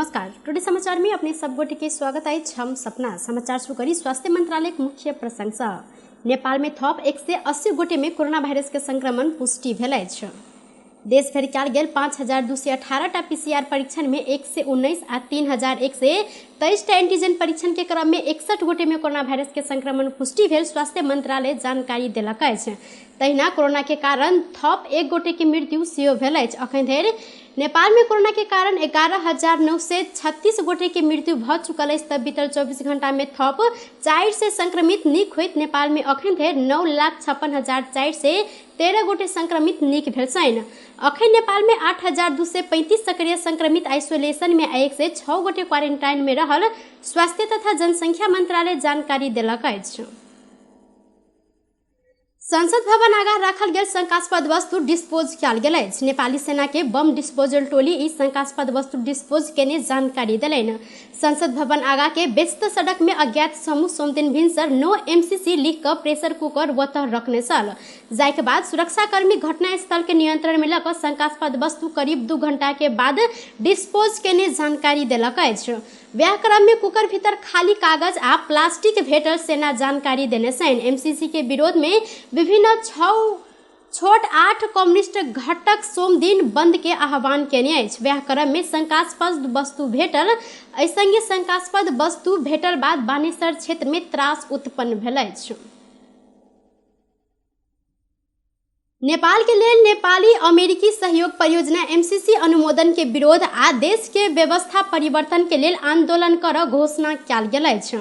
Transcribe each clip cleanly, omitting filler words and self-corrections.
नमस्कार, टुडे समाचार में अपने सब गोटे के स्वागत है। हम सपना समाचार शुरू करी। स्वास्थ्य मंत्रालय मुख्य प्रशंसा। नेपाल में थप 180 गोटे में कोरोना वायरस के संक्रमण पुष्टि भेल अछि। देश भरि कयल गेल 5218 पीसीआर परीक्षण में 119 आ 3123 एंटीजन परीक्षण के क्रम में 61 गोटे में कोरोना वायरस के संक्रमण पुष्टि भेल स्वास्थ्य मंत्रालय जानकारी देलक अछि। तहिना कोरोना के कारण थप 1 गोटे के मृत्यु सेहो भेल अछि। अखन धरि नेपाल में कोरोना के कारण 11,936 गोटे के मृत्यु भ चुकल अछि। तब बीतल 24 घंटा में थप 4 से संक्रमित नीक होइत नेपाल में अखन धरि 9,56,413 गोटे संक्रमित नीक भेल छनि। अखन नेपाल में 8,235 सक्रिय संक्रमित आइसोलेशन में 106 गोटे क्वारंटाइन में रहल स्वास्थ्य तथा जनसंख्या मंत्रालय जानकारी देलक अछि। संसद भवन आगा राखल गेल शंकास्पद वस्तु डिस्पोज कयल गेल अछि। नेपाली सेना के बम डिस्पोजल टोली ई शंकास्पद वस्तु डिस्पोज केने जानकारी देलनि। संसद भवन आगा के व्यस्त सड़क में अज्ञात समूह सोमदिन भिनसर नो एमसीसी लिख कर प्रेशर कुकर ओतह रखने छल। जाय के बाद सुरक्षाकर्मी घटना स्थल के नियंत्रण में लक शंकास्पद वस्तु करीब 2 घंटा के बाद डिस्पोज केने जानकारी देलक अछि। व्याह क्रम में कुकर भीतर खाली कागज आ प्लास्टिक भेटल सेना जानकारी देने छनि। एमसीसी के विरोध में विभिन्न छोट 8 कम्युनिस्ट घटक सोम दिन बंद के आह्वान केने अछि। व्याह क्रम में शंकास्पद वस्तु भेटल संगे शंकास्पद वस्तु भेटल बाद बानेसर क्षेत्र में त्रास उत्पन्न भेल अछि। नेपाल के लेल नेपाली अमेरिकी सहयोग परियोजना एमसीसी अनुमोदन के विरोध आ देश के व्यवस्था परिवर्तन के लेल आंदोलन कर घोषणा कयल गेल अछि।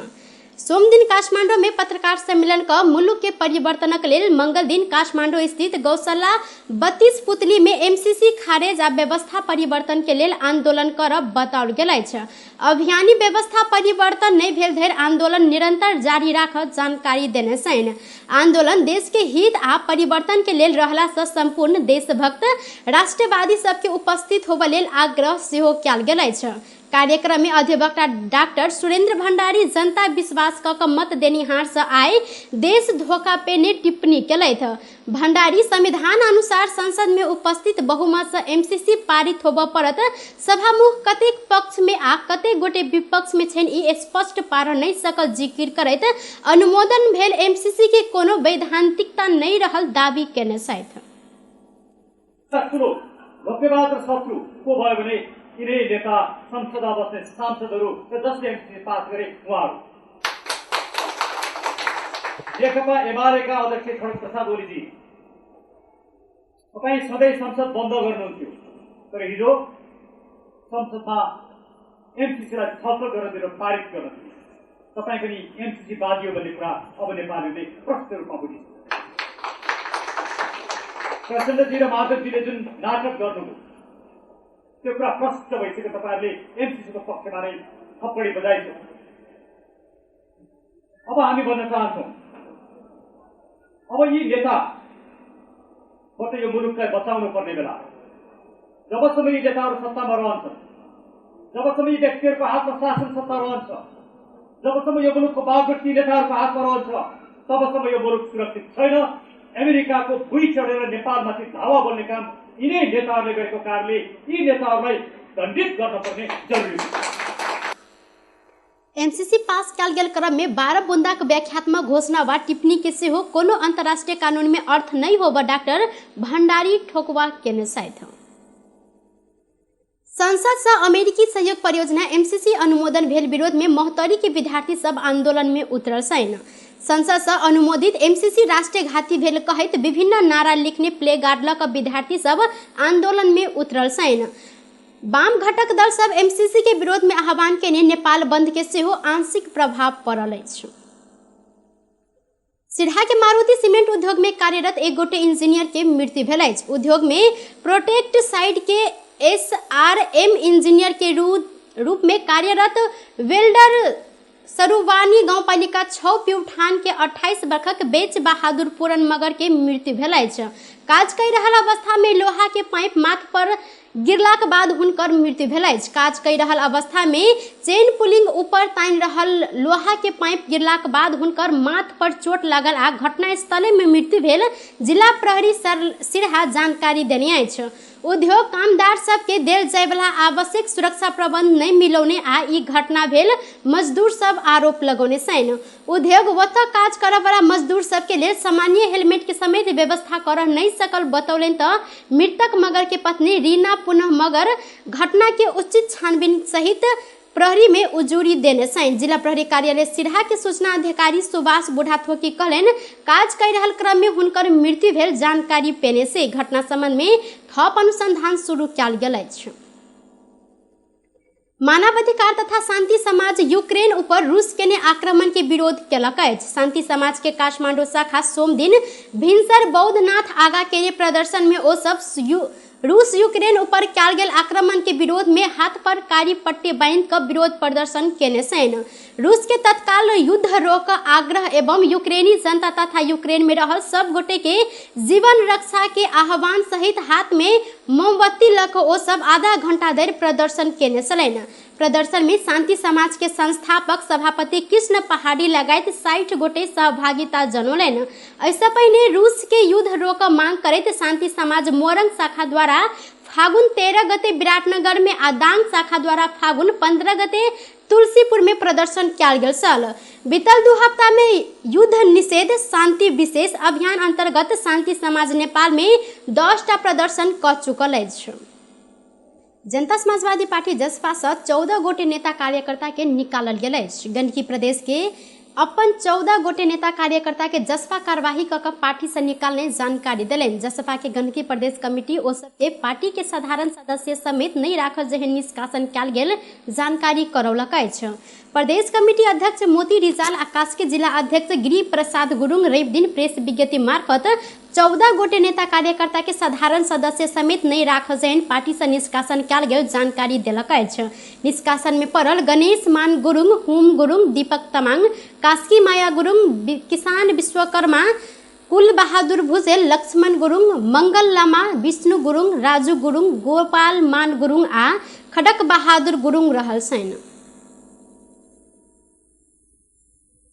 सोम दिन काठमांडू में पत्रकार सम्मेलन का मुल्क के परिवर्तन के लेल मंगल दिन काठमांडू स्थित गौशाला 32 पुतली में एमसीसी खारेज आ व्यवस्था परिवर्तन के लेल आंदोलन कर बताओल गेल अछि। अभियानी व्यवस्था परिवर्तन नहीं भेल धरि आंदोलन निरंतर जारी राखत जानकारी देने छनि। आंदोलन देश के हित आ परिवर्तन के लेल रहला से संपूर्ण देशभक्त राष्ट्रवादी सबके उपस्थित होबे लेल आग्रह सेहो कयल गेल अछि। कार्यक्रम में अधिवक्ता डॉक्टर सुरेंद्र भंडारी जनता विश्वास क मत देनिहार से आय देश धोखा पे ने टिप्पणी केलथि। भंडारी संविधान अनुसार संसद में उपस्थित बहुमत से एमसीसी पारित होबे पड़त। सभामुख कतेक पक्ष में आ कतेक गोटे विपक्ष में छनि ई स्पष्ट पार नहीं सकल जिक्र करैत अनुमोदन भेल एमसीसी के कोनो वैधानिकता नहीं रहल दावी केने छथि। यिनै नेता संसदमा बस्ने सांसदहरू र जसले एमसीसी पास गरे उहाँहरू नेकपा एमालेका अध्यक्ष खड्ग प्रसाद ओलीजी तपाईँ सधैँ संसद बन्द गर्नुहुन्थ्यो, तर हिजो संसदमा एमसीसीलाई छलफल गरेर पारित गर्न दियो। तपाईँ पनि एमसीसी बाजियो भन्ने कुरा अब नेपालीले प्रष्ट रूपमा बुझिन्छ। प्रचण्डजी र माधवजीले जुन नाटक गर्नुभयो त्यो कुरा प्रष्ट भइसक्यो। तपाईहरुले एमसीसी को पक्षमा नै थप्पडी बजाइसक्यो। अब हामी भन्न चाहन्छौं, अब यी नेताबाट यो मुलुकलाई बचाउनु पर्ने बेला, जबसम्म यी नेताहरू सत्तामा रहन्छन्, जबसम्म यी व्यक्तिहरूको हातमा शासन सत्ता रहन्छ, जबसम्म यो मुलुकको बागडोर यी नेताहरूको हातमा रहन्छ, तबसम्म यो मुलुक सुरक्षित छैन। अमेरिकाको भुइँ चढेर नेपालमाथि धावा बोल्ने काम यिनै नेताहरूले गरेको कारणले यी नेताहरूलाई दण्डित गर्नुपर्ने जरुरी छ। एमसीसी पास कयल गेल क्रम में 12 बुंदाक व्याख्यात्मक घोषणा वा टिप्पणी के सेहो कोनो अंतर्राष्ट्रीय कानून में अर्थ नहीं होबा डॉक्टर भंडारी ठोकवा केने छथि। संसद से अमेरिकी सहयोग परियोजना एमसीसी अनुमोदन भेल विरोध में महोत्तरी के विद्यार्थी सब आंदोलन में उतरल छनि। संसद से अनुमोदित एमसीसी राष्ट्रीय घाती भेल कहैत विभिन्न नारा लिखने प्ले गार्ड लक विद्यार्थी सब आंदोलन में उतरल छनि। वाम घटक दल सब एमसीसी के विरोध में आह्वान केने नेपाल बंद के सेहो आंशिक प्रभाव पड़ल अछि। सिरहा के मारुति सीमेंट उद्योग में कार्यरत 1 गोटे इंजीनियर के मृत्यु भेल अछि। उद्योग में प्रोटेक्ट साइड के एसआरएम इंजीनियर के रूप में कार्यरत वेल्डर सरुवानी गांवपालिका 6 प्युठान के 28 वर्षक बेच बहादुर पूरन मगर के मृत्यु भेल अछि। काज कई रहल अवस्था में लोहा के पाइप माथ पर गिरलाक बाद हुनकर मृत्यु भेल अछि। काज कई रहल अवस्था में चेन पुलिंग ऊपर तानि रहल लोहा के पाइप गिरलाक बाद हुनकर माथ पर चोट लागल आ घटना स्थले में मृत्यु भेल जिला प्रहरी सिरहा जानकारी देने अछि। उद्योग कामदार सबके देल जाय वाला आवश्यक सुरक्षा प्रबंध नहीं मिलौने आ ई घटना भेल मजदूर सब आरोप लगौने छनि। उद्योग ओतऽ काज करऽ वाला मजदूर सबके लेल सामान्य हेलमेट के समेत व्यवस्था कर नहीं सकल बतौलन त मृतक मगर के पत्नी रीना पुनः मगर घटना के उचित छानबीन सहित प्रहरी में उजूरी देने छनि। जिला प्रहरी कार्यालय सिरहा के सूचना अधिकारी सुभाष बुढ़ाथोकी कहलन काज कर रहल क्रम में हुनकर मृत्यु भेल जानकारी पेने से घटना संबंध में थप अनुसंधान शुरू कयल गेल अछि। मानवाधिकार तथा शांति समाज यूक्रेन ऊपर रूस के ने आक्रमण के विरोध केलक अछि। शांति समाज के काठमांडू शाखा सोम दिन भिनसर बौद्धनाथ आगा के प्रदर्शन में ओ सब रूस यूक्रेन ऊपर कयल गेल आक्रमण के विरोध में हाथ पर कारी पट्टी बांध कर विरोध प्रदर्शन केने छनि। रूस के तत्काल युद्ध रोक आग्रह एवं यूक्रेनी जनता तथा यूक्रेन में रहल सब गोटे के जीवन रक्षा के आह्वान सहित हाथ में मोमबत्ती लक ओ सब आधा घंटा धरि प्रदर्शन केने छलनि। प्रदर्शन में शांति समाज के संस्थापक सभापति कृष्ण पहाड़ी लगायत 60 गोटे सहभागिता जनौलनि। ऐसा पहले रूस के युद्ध रोक मांग करैत शांति समाज मोरंग शाखा द्वारा फागुन 13 गते विराटनगर में आ दांग शाखा द्वारा फागुन 15 गते तुलसीपुर में प्रदर्शन कयल गेल छल। बीतल 2 हफ्ता में युद्ध निषेध शांति विशेष अभियान अंतर्गत शांति समाज नेपाल में 10 टा प्रदर्शन क चुकल अछि। जनता समाजवादी पार्टी जसपा से 14 गोटे नेता कार्यकर्ता के निकालल गेल अछि। गंडकी प्रदेश के अपन 14 गोटे नेता कार्यकर्ता के जसपा कार्यवाही क पार्टी से निकालने जानकारी दिलनि। जसपा के गंडकी प्रदेश कमिटी ओ सबके पार्टी के साधारण सदस्य समेत नहीं राखल जेहन निष्कासन कयल गेल जानकारी करौलक अछि। प्रदेश कमिटी अध्यक्ष मोती रिजाल आकाश के जिला अध्यक्ष गिरी प्रसाद गुरुङ रवि दिन प्रेस विज्ञप्ति मार्फत 14 गोटे नेता कार्यकर्ता के साधारण सदस्य समेत नहीं राखल जेहन पार्टी से निष्कासन कयल गेल जानकारी देलक अछि। निष्कासन में पड़ल गणेश मान गुरुङ, हुम गुरुङ, दीपक तमाङ, कास्की माया गुरुङ, किसान विश्वकर्मा, कुल बहादुर भुजेल, लक्ष्मण गुरुङ, मंगल लामा, विष्णु गुरुङ, राजू गुरुङ, गोपाल मान गुरुङ आ खडक बहादुर गुरुङ रहल छन्।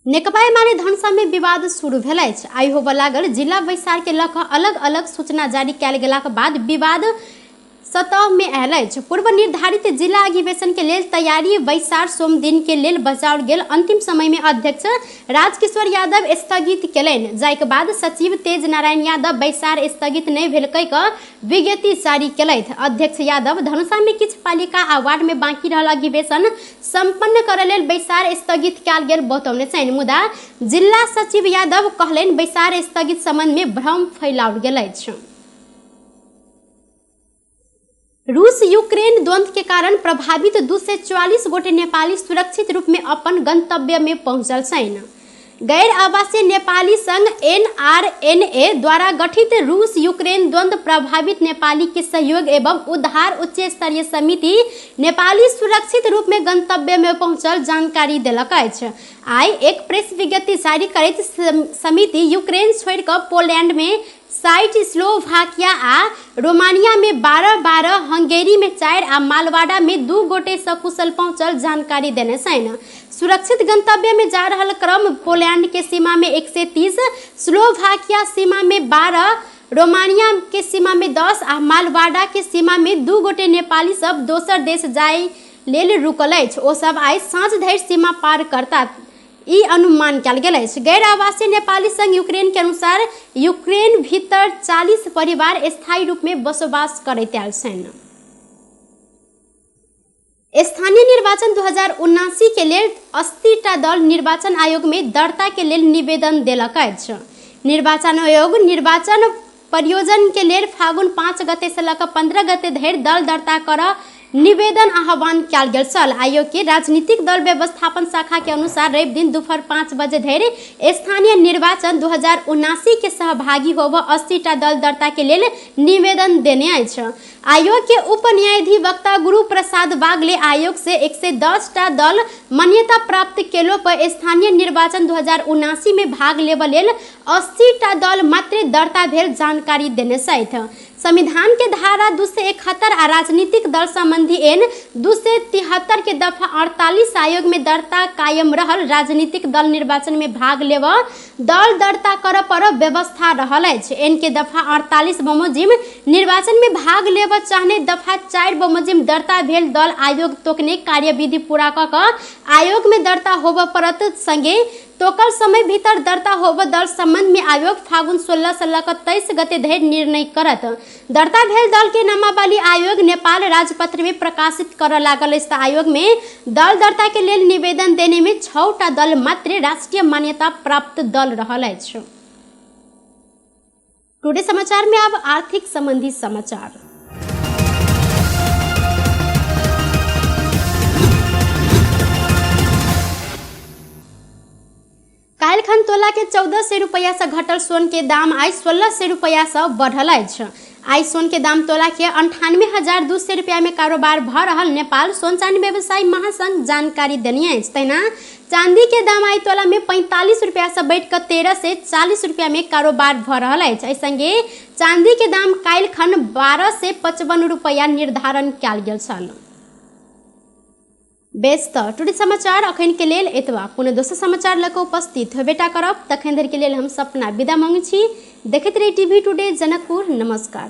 नेकपा एमाले धनुषा में विवाद शुरू भेल अछि। आइ होबय लागल जिला बैसार के लऽ अलग अलग सूचना जारी कयल गेलाक बाद विवाद सतह में आयल अछि। पूर्व निर्धारित जिला अधिवेशन के लेल तैयारी बैसार सोम दिन के लेल बचाओल गेल अंतिम समय में अध्यक्ष राजकिशोर यादव स्थगित केलनि। जायके बाद सचिव तेज नारायण यादव बैसार स्थगित नहीं भेल कहि कऽ विज्ञप्ति जारी केलथि। अध्यक्ष यादव धनुषा में किछु पालिका आ वार्ड में बाकी रहल अधिवेशन संपन्न करय लेल बैसार स्थगित कयल गेल बतौने छनि। मुदा जिला सचिव यादव कहलनि बैसार स्थगित संबंध में भ्रम फैलाओल गेल अछि। रूस यूक्रेन द्वंद्व के कारण प्रभावित 244 गोटे नेपाली सुरक्षित रूप में अपन गंतव्य में पहुंचल छनि। गैर आवासीय नेपाली संघ NRNA द्वारा गठित रूस यूक्रेन द्वंद्व प्रभावित नेपाली के सहयोग एवं उद्धार उच्च स्तरीय समिति नेपाली सुरक्षित रूप में गंतव्य में पहुंचल जानकारी देलक अछि। आई एक प्रेस विज्ञप्ति जारी करैत समिति यूक्रेन छोड़ कर पोलैंड में 60, स्लोवाकिया आ रोमानिया में 12, हंगेरी में 4 आ मालवाड़ा में 2 गोटे सकुशल पहुंचल जानकारी देने छनि। सुरक्षित गंतव्य में जा रहल क्रम पोलैंड के सीमा में 130, स्लोवाकिया सीमा में 12, रोमानिया के सीमा में 10 आ मालवाड़ा के सीमा में 2 गोटे नेपाली सब दोसर देश जाय लेल रुकल अछि। ओ सब आई साँझ धरि सीमा पार करता ई अनुमान कयल गेल अछि। गैर आवासीय नेपाली संघ यूक्रेन के अनुसार यूक्रेन भीतर 40 परिवार स्थायी रूप में बसोबास करैत आयल छनि। स्थानीय निर्वाचन 2079 के लेल 80 टा दल निर्वाचन आयोग में दर्ता के लेल निवेदन देलक अछि। निर्वाचन आयोग निर्वाचन परियोजना के लेल फागुन 5 गते से लऽ 15 गते धरि दल दर्ता कर निवेदन आह्वान कयल गेल छल। आयोग के राजनीतिक दल व्यवस्थापन शाखा के अनुसार रवि दिन दोपहर 5 बजे धरि स्थानीय निर्वाचन 2079 के सहभागी होबऽ 80 टा दल दर्ता के लेल निवेदन देने अछि। आयोग के उप न्यायाधिवक्ता गुरु प्रसाद बागले आयोग से 110 टा दल मान्यता प्राप्त केलो पर स्थानीय निर्वाचन 2079 में भाग लेबऽ लेल 80टा दल मात्र दर्ता भेल जानकारी देने छथि। संविधान के धारा 271 आ राजनीतिक दल संबंधी एन 273 के दफा 48 आयोग में दर्ता कायम रहल। राजनीतिक दल निर्वाचन में भाग लेव दल दर्ता कर पर व्यवस्था रहल अछि। एन के दफा 48 बमोजिम निर्वाचन में भाग लेव चाहने दफा 4 बमोजिम दर्ता भेल दल आयोग तोकने कार्यविधि पूरा क आयोग में दर्ता होब परत संगे तोकल समय भीतर दर्ता होब दल संबंध में आयोग फागुन 16 से लऽ 23 गते धरि निर्णय करत। दर्ता भेल दल के नामावली आयोग नेपाल राजपत्र में प्रकाशित कर लागल अछि। आयोग में दल दर्ता के लेल निवेदन देने में 6टा दल मात्र राष्ट्रीय मान्यता प्राप्त दल रहल अछि। टुडे समाचार में अब आर्थिक संबंधी समाचार। काल्हिखन तोला के 1400 रुपया से घटल सोन के दाम आई 1600 रुपया से बढ़ल अछि। आई सोन के दाम तोला के 98,200 रुपया में कारोबार भ रहल नेपाल सोन चांदी व्यवसायी महासंघ जानकारी देने अछि। तहिना चांदी के दाम आई तोला में 45 रुपया से बढ़ कर 13 से 40 रुपया में कारोबार भ रहल अछि। एहि संगे चांदी के दाम काल्हिखन 12 से 55 रुपया निर्धारण कयल गेल छल। बेस त टुडे समाचार अखन के लेल एतबा। पुनः दोसर समाचार लऽ उपस्थित हेबेटा करब। तखन धरि के लेल हम सपना विदा मांगै छी। देखैत रही टीवी टुडे जनकपुर। नमस्कार।